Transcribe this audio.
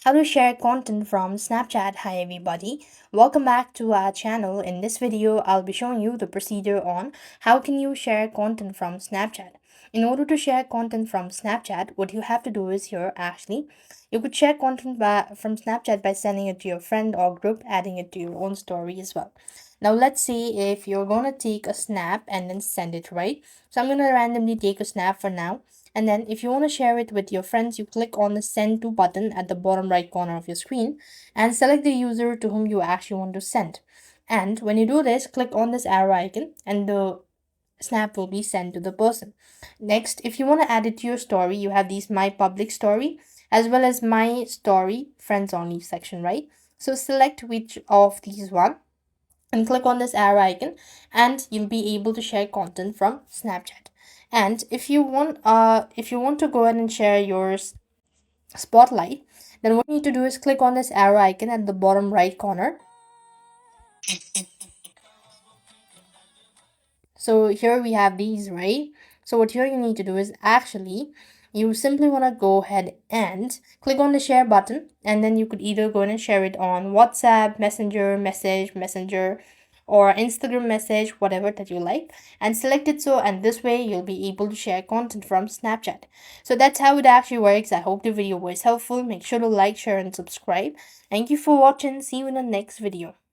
how to share content from Snapchat. Hi everybody, welcome back to our channel. In this video, I'll be showing you the procedure on how can you share content from Snapchat. In order to share content from Snapchat, what you have to do is here actually, you could share content from Snapchat by sending it to your friend or group, adding it to your own story as well. Now let's see if you're gonna take a snap and then send it, right? So I'm gonna randomly take a snap for now, and then if you want to share it with your friends, you click on the send to button at the bottom right corner of your screen and select the user to whom you actually want to send. And when you do this, click on this arrow icon and the snap will be sent to the person. Next, if you want to add it to your story, you have these my public story as well as my story friends only section, right? So select which of these one and click on this arrow icon and you'll be able to share content from Snapchat. And if you want to go ahead and share your spotlight, then what you need to do is click on this arrow icon at the bottom right corner. So here we have these, right? So what here you need to do is actually you simply want to go ahead and click on the share button, and then you could either go and share it on WhatsApp, Messenger, or Instagram message, whatever that you like, and select it so, and this way you'll be able to share content from Snapchat. So that's how it actually works. I hope the video was helpful. Make sure to like, share, and subscribe. Thank you for watching. See you in the next video.